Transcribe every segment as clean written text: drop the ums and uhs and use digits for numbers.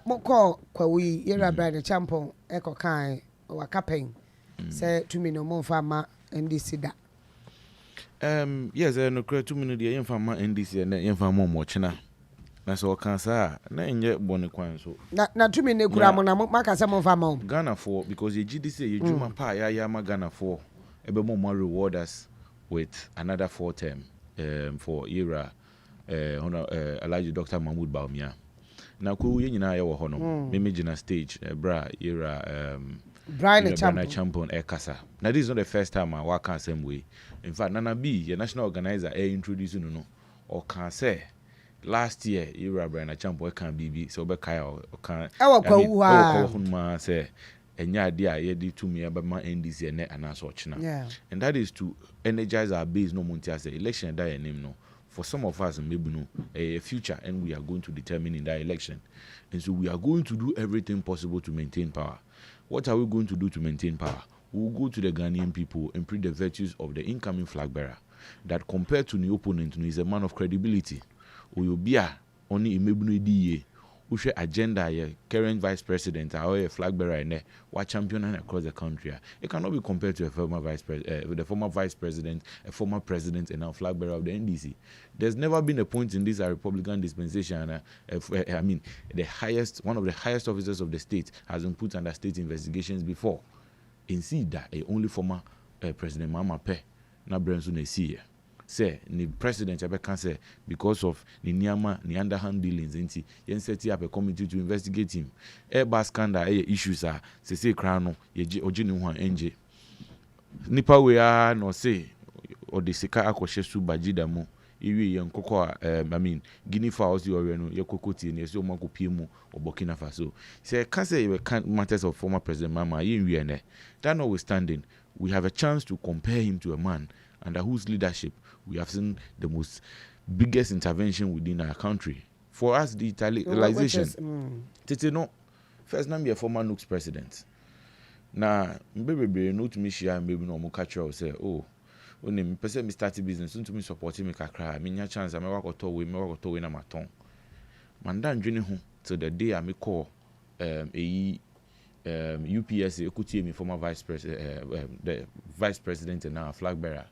moko kwawi yera Brian Acheampong eko kan wa campaign say 2 million mo farmer NDC da. Yes, no credit 2 million the farmer NDC and the farmer mo china. Na so kan sa na enye bone kwan so. Na 2 million kura mo na maka say mo farmer. Ghana for because the GDC you juma pa ya ma Ghana for ebe mo reward us with another 4 term for era Elijah Dr. Mahmoud Baumia. Na ku ye nyina ye wo ho no me gina stage bra era Brian Acheampong kasa. Now this is not the first time I work the same way. In fact, Nana B, your national organizer, introduced no or can say last year era Brian Acheampong can be so be kai or can say enya idea ye di to me about my NDC and so china. And that is to energize our base no monte say election that name no. For some of us, maybe no a future, and we are going to determine in that election. And so we are going to do everything possible to maintain power. What are we going to do to maintain power? We will go to the Ghanaian people and prove the virtues of the incoming flag bearer. That compared to the opponent, is a man of credibility. We will be only a who agenda current vice president or a flag bearer in there, what championing across the country. It cannot be compared to a former vice president, with the former vice president, a former president, and now flag bearer of the NDC. There's never been a point in this Republican dispensation. One of the highest officers of the state has been put under state investigations before. In see that only former President Mama Pe na Branson Esie. Say the president can say because of the Niyama underhand dealings inti yen set up a committee to investigate him. Airbus scandal issues are say crown ye ojini ho enje. Nipa we are no say or the sika akoshe su bajida mu iwi yen koko Guinea fowls you no ye kokoti ne so makopie mu Burkina Faso. Say can say matters of former president Mama yen wi ene. That notwithstanding, we have a chance to compare him to a man under whose leadership we have seen the most biggest intervention within our country. For us, the digitalization. Tete no, first name be a former NUX president. Now, maybe no to me share maybe no more catch or say, oh, when me person me start business, soon to me supporting me kakra. Me nya chance, I me work auto we na maton. Mandan journey home till the day I me call UPS equity me former vice president, the vice president and now flag bearer.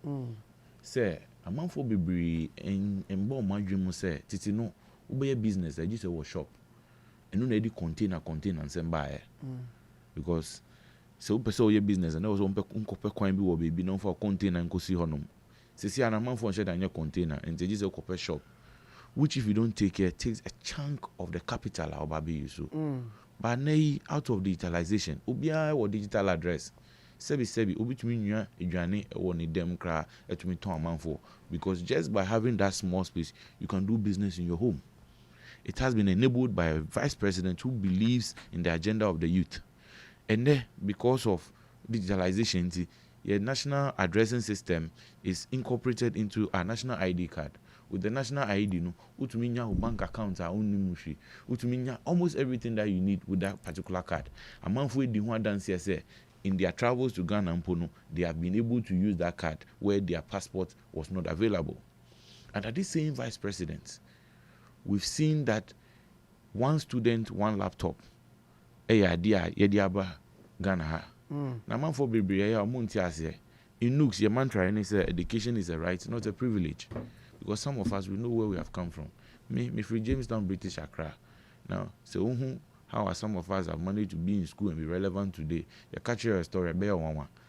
Say a man for bebre and bomb my dream say titi no ube business I just a workshop and no need container and send by because so person your business and also uncope coin be baby no for container and go see honum. See an man for share than your container and they just a copper shop, which if you don't take care takes a chunk of the capital or baby you so. But nay out of digitalization, ubia or digital address. Sebi obitumi nwa edwane wo ne dem kra etumi ton amanfo because just by having that small space you can do business in your home. It has been enabled by a vice president who believes in the agenda of the youth. And then because of digitalization, the national addressing system is incorporated into a national ID card. With the national ID, no, utuminya bank account are only mushi. Utuminya almost everything that you need with that particular card. A man for the one dance say in their travels to Ghana and Pono, they have been able to use that card where their passport was not available. And at this same vice president, we've seen that one student, one laptop. Yediaba Ghana. Na man for baby in Nooks, your mantra and say education is a right, not a privilege. Because some of us we know where we have come from. Me free Jamestown, British Accra. Now, so how are some of us have managed to be in school and be relevant today? You catch your story,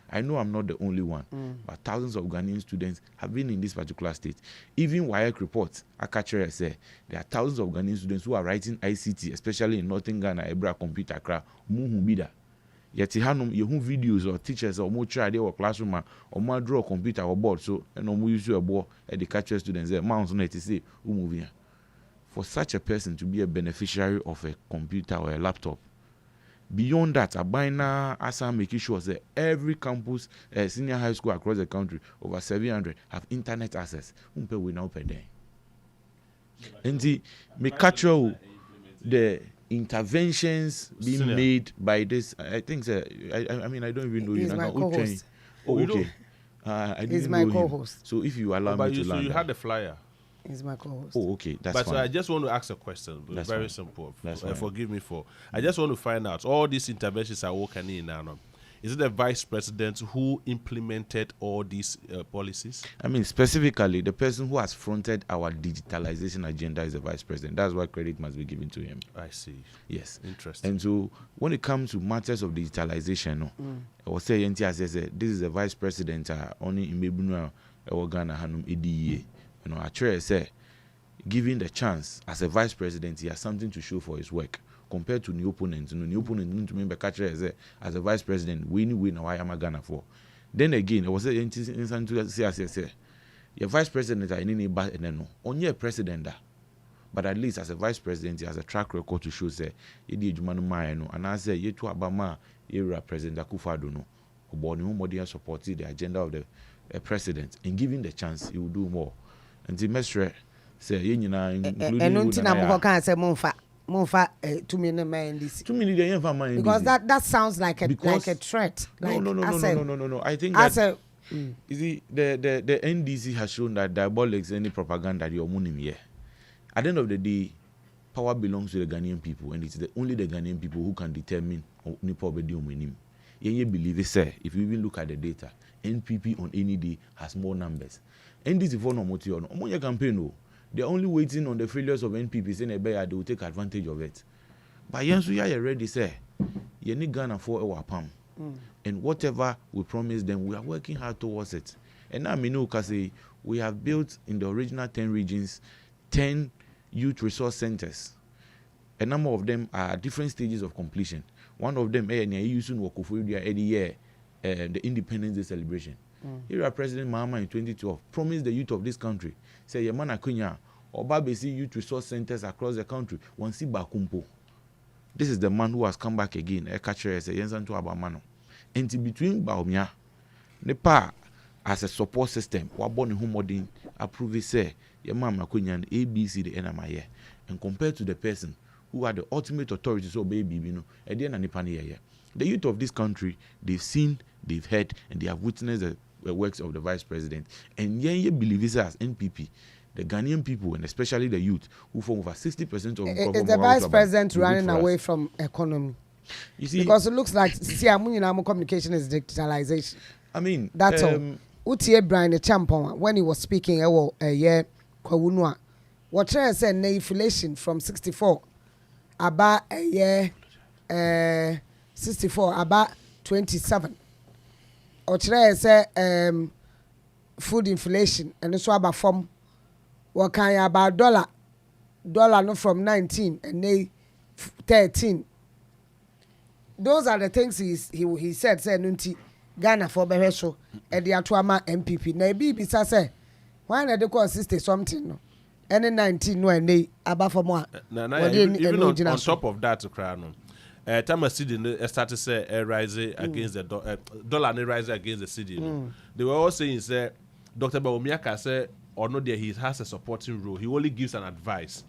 I know I'm not the only one, but thousands of Ghanaian students have been in this particular state. Even WIAC reports, I catch her say there are thousands of Ghanaian students who are writing ICT, especially in Northern Ghana, Ebra Computer Accra, Muhumbida. Yet you have videos or teachers or more try or classroom or more draw a computer or board so and no use your board at the catcher students there mounts on it to say who move here. For such a person to be a beneficiary of a computer or a laptop. Beyond that, a binary ASA making sure that every campus, senior high school across the country, over 700 have internet access. We now pay them. And the make capture the interventions being made by this. I think I mean I don't even know. He's my co-host. Oh, okay. I didn't He's my know co-host. Him. So if you allow me to so land, you had the flyer. He's my co-host. Oh, okay, that's But fine. I just want to ask a question. That's very fine. simple. That's fine. Forgive me for. I just want to find out all these interventions are working in now. Is it the vice president who implemented all these policies? I mean, specifically, the person who has fronted our digitalization agenda is the vice president. That's why credit must be given to him. I see. Yes. Interesting. And so, when it comes to matters of digitalization, I will say, this is the vice president only in Mebuna or Ghana Hanum EDE. I try to say, given the chance as a vice president, he has something to show for his work. Compared to new opponents, new opponent to remember catcher as a vice president, win why am I Ghana for? Then again, I was saying to say, your vice president are any bad and no, only a president, but at least as a vice president, he has a track record to show say, you did Jumanu Mayano, and I say, you to Obama, you President Akufo-Addo no, Oboni Umodi supported the agenda of the president, and given the chance, he will do more. And the mestre say, including Monfa 2 million NDC. 2 million NDC. Because that sounds like a threat. Like, No. I think that you see, the NDC has shown that diabolics any propaganda you're mourning here. At the end of the day, power belongs to the Ghanaian people, and it's only the Ghanaian people who can determine Nipo Bedi Omenim. You believe it, sir? If you even look at the data, NPP on any day has more numbers. NDC for no motion, on campaign. They're only waiting on the failures of NPP saying they will take advantage of it. But Yansu, you already say, you need Ghana for our palm. And whatever we promise them, we are working hard towards it. And now, we have built in the original 10 regions 10 youth resource centers. A number of them are at different stages of completion. One of them, the Independence Day celebration. Here, President Mahama in 2012 promised the youth of this country, say, Yamana Kunya, or Babesi youth resource centers across the country, Wansi Bakumpo. This is the man who has come back again, a catcher as a Yensan to Abamano. And between Baumia, Nepa as a support system, Waboni Humodin, approve it, say, Yamama Kunya and ABC, the NMI. And compared to the person who are the ultimate authority, so baby, at the end of the youth of this country, they've seen, they've heard, and they have witnessed the works of the vice president. And you believe this as NPP, the Ghanaian people, and especially the youth, who form over 60% of is the vice president running away from economy? You see, because it looks like communication is digitalization. I mean, that's all. Utie Brian Acheampong, when he was speaking, Onua, what said inflation from 64 about a year 64 about 27. Or say food inflation and so about from what kind about dollar no from 19 and they 13. Those are the things he said nunti Ghana for beheso and the atuama MPP na bi say why na dey call 60 something no any 19 no and they about for more even on top of that time a city started say rise against the dollar rise against the city. They were all saying say Dr. Bawumiaka say or no there he has a supporting role. He only gives an advice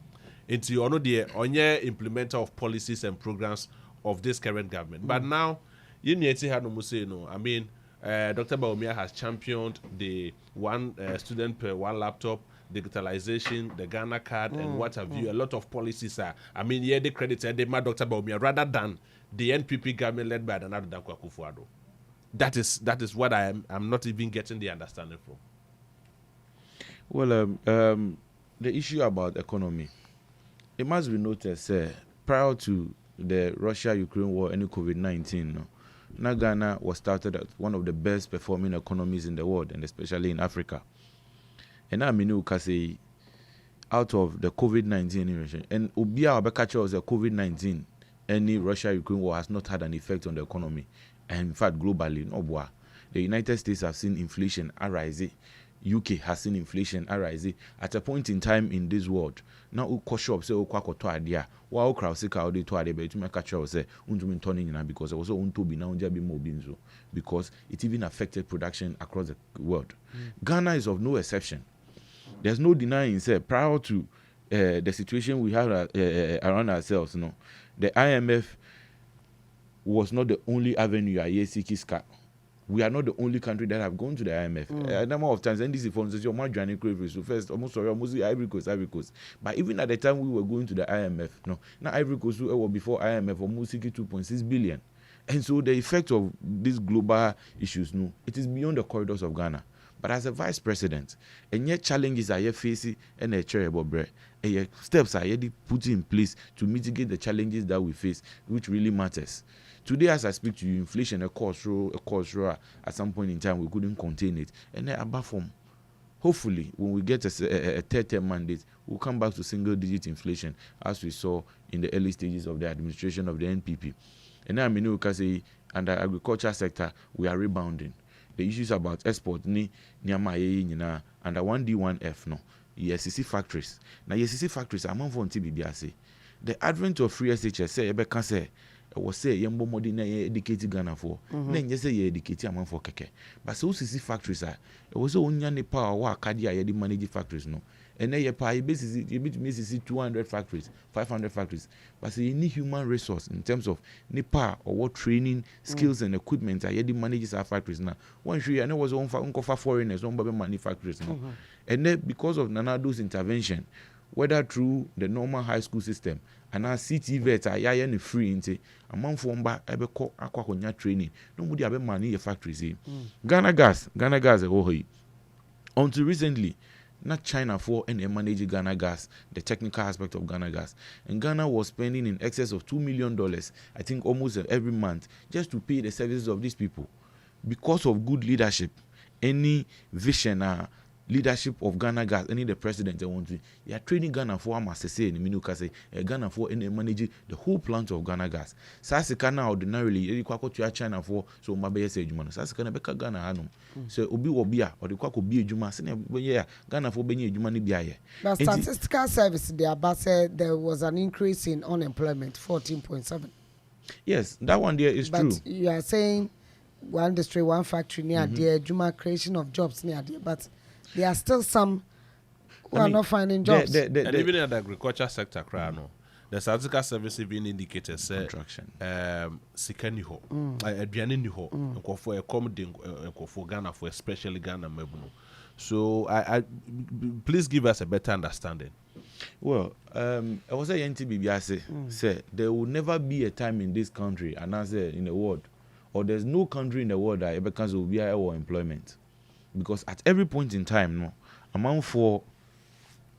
into or no there onye implementer of policies and programs of this current government. But now you need to have no say no. I mean Dr. Bawumia has championed the one student per one laptop, digitalization, the Ghana card, and what have you. A lot of policies are. I mean, yeah, the credits are they my Dr. Bawumia rather than the NPP government led by another Danko Akufo-Addo. That is what I'm not even getting the understanding from. Well, the issue about economy, it must be noticed prior to the Russia-Ukraine war and COVID-19, Ghana was started as one of the best performing economies in the world, and especially in Africa. And now I can say, out of the COVID-19 invasion, and Ubia Abekacha was a COVID-19, any Russia-Ukraine war has not had an effect on the economy. And in fact, globally, no, the United States have seen inflation arise. UK has seen inflation arise at a point in time in this world. Now, uko shop say uko to idea. Wa ukra sika odi to idea, but to make a choice say unto turning in because also unto be now be more binzo because it even affected production across the world. Ghana is of no exception. There's no denying say prior to the situation we have around ourselves. The IMF was not the only avenue I seeking scar. we are not the only country that have gone to the IMF. A number of times, NDC funds say, "Oh, joining so first, almost Ivory Coast. But even at the time we were going to the IMF, no, now Ivory Coast before IMF, almost 2.6 billion. And so the effect of these global issues, no, it is beyond the corridors of Ghana. But as a vice president, and yet challenges are yet facing and a charitable bread, and yet steps are yet put in place to mitigate the challenges that we face, which really matters. Today, as I speak to you, inflation, a cost row, at some point in time, we couldn't contain it. And then above from, hopefully, when we get a third-term mandate, we'll come back to single-digit inflation, as we saw in the early stages of the administration of the NPP. And now, I mean, we can say, under agriculture sector, we are rebounding. The issues about export, under 1D1F, no, ESCC factories. Now, ESCC factories, I'm on for TBBA. The advent of free SHS, say, was say yambo modi na educated Ghana for na nye say ye educated amount for keke but so CC factories are it was onya ne power wa akadia ye manage factories no and na ye pa ye basis ye bit me 200 factories 500 factories but say you need human resource in terms of ne power or what training skills and equipment are ye manages our factories now one sure you know was on for foreigners on manufacturers no and then because of Nanado's intervention whether through the normal high school system and our CT vet are ya free inte a month for ebe ko akwa training nobody abe money your factories Ghana gas until recently not China for and manage Ghana gas the technical aspect of Ghana gas and Ghana was spending in excess of $2 million I think almost every month just to pay the services of these people because of good leadership any vision leadership of Ghana gas any the president I want to you are training Ghana for say in minuka say Ghana for and manage the whole plant of Ghana gas sasika na ordinarily you kwako to China for so mabe say ejuma sasika na beka Ghana hanum so obi obia or the kwako bi ejuma say na Ghana for benye ejuma ni bia ye but statistical service they about said there was an increase in unemployment 14.7 yes that one there is but true but you are saying one industry one factory near there ejuma creation of jobs near there but there are still some who are not finding jobs. And even in the agriculture sector, the statistical service even indicated contraction. Sikani ho, Adriani ho, and for accommodating for Ghana for especially Ghana Mebuno. So I please give us a better understanding. Well, I was saying NTBBA say there will never be a time in this country, and I say in the world, or there's no country in the world that ever can will be our employment. Because at every point in time, no, amount for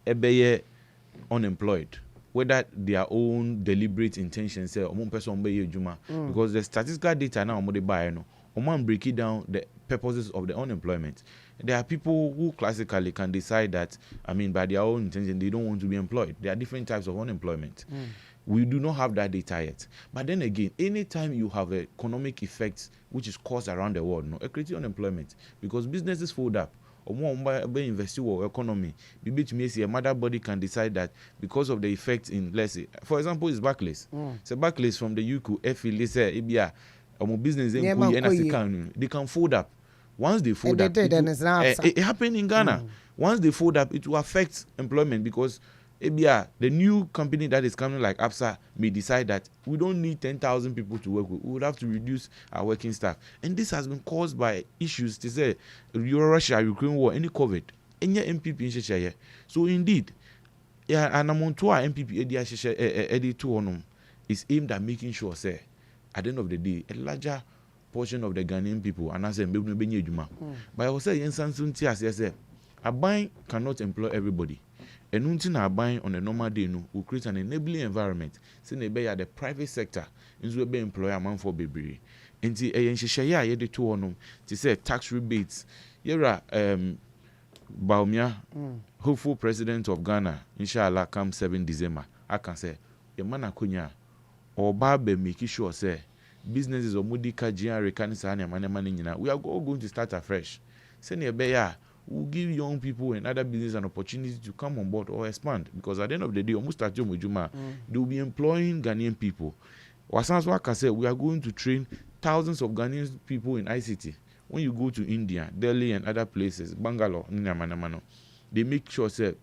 ebeye unemployed, whether their own deliberate intention say among person be juma, because the statistical data now they buy no, break it down the purposes of the unemployment. There are people who classically can decide that by their own intention they don't want to be employed. There are different types of unemployment. We do not have that data yet. But then again, anytime you have an economic effect which is caused around the world, no, it creates unemployment because businesses fold up. Or more invest in economy. A mother body can decide that because of the effect in, let's say, for example, it's Barclays. So Barclays from the UK, business they can fold up. Once they fold up, it happened in Ghana. Once they fold up, it will affect employment because the new company that is coming like APSA may decide that we don't need 10,000 people to work with. We would have to reduce our working staff. And this has been caused by issues to say Russia, Ukraine war, any COVID, any NPP in Cheshire. So indeed, and among two NPP is aimed at making sure, say, at the end of the day, a larger portion of the Ghanaian people, and I say, but I will say, a bank cannot employ everybody. And until buying on a normal day, will create an enabling environment. Say the private sector is will be employer amount for baby. And the share the two on to say tax rebates. Yera Baumia, hopeful president of Ghana, inshallah, come 7 December. I can say, Yamana Kunya or Babe make sure say businesses or Mudika Gia Recanisania Manamania. We are all going to start afresh. Say near will give young people and other business an opportunity to come on board or expand because at the end of the day, almost at Juma, they will be employing Ghanaian people. Wasanswa can say we are going to train thousands of Ghanaian people in ICT. When you go to India, Delhi, and other places, Bangalore, they make sure that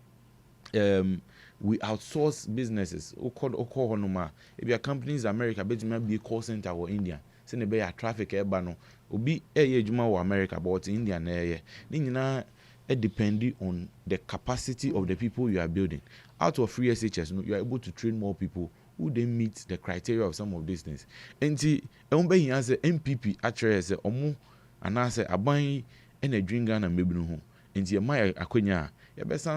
we outsource businesses. If your companies in America, bet you might be a call center or India. se ne be ya traffic e ba no obi eye adwuma wɔ America but India na eye ni nyina it depends on the capacity of the people you are building. Out of free SHS, you are able to train more people who then meet the criteria of some of these things. And see, NPP actually say omo and I say aban and a drink and maybe no home. And see, my akonya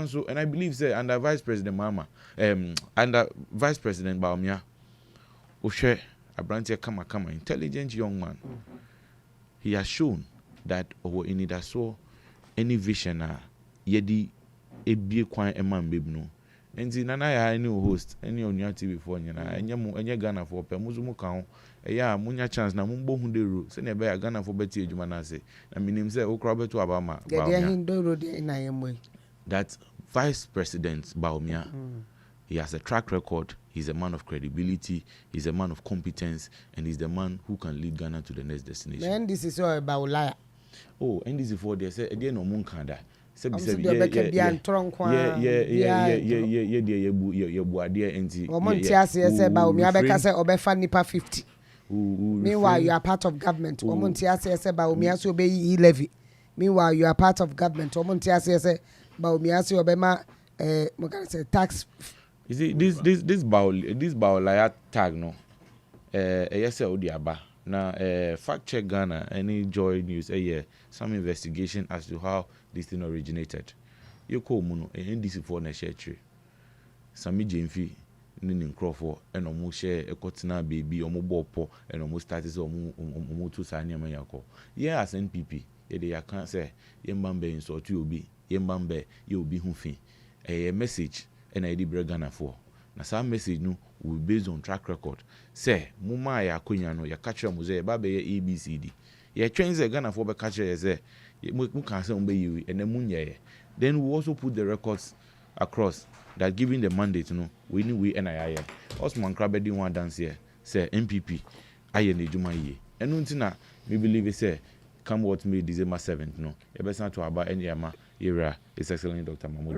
so, and I believe say under Vice President Mama, under Vice President Baumia, Oshe Abrantia Kama, intelligent young man. He has shown that in it so any vision yedi ebie kwan eman babe no enti nana ya any host any Onua TV before nyina enye Ghana for pe muzumu kan ya munya chance na mumbo hu de ro se na be ya Ghana for beti adwuma na se na minim se okra beto abama that Vice President Baumia he has a track record, he's a man of credibility, he's a man of competence, and he's the man who can lead Ghana to the next destination. And this is all about liar. Oh, NDC for they say again no munkanda. Say Yeah. Meanwhile, you are part of government. Meanwhile, you are part of government. Tax. You see, this Baolaya tag no. Yes, Odiaba. Now, fact check Ghana, any Joy News, some investigation as to how this thing originated. You call Muno, NDC for Neshetri. Sami Jemfi, Nin Crawford, and almost share a cotina baby, or more and almost status or more to Sanya Mayako. Yeah, as NPP, I can't say, Yembambe in sort you be, Yembambe, you'll be humphy. A message, and I did Ghana for. Na some message no will be based on track record. Say, Muma ya kunyano ya catcher muse babe ya ABCD. Ya trains a Ghana for be catcher say mu can say umbe you and then munye. Then we also put the records across that giving the mandate we need we NII. Osman Krabe didn't want dance here. Say NPP aye ne juma ye. Enu ntina me believe say come what may December 7th no. E be san to aba enyama era His Excellency Dr. Mahmoud.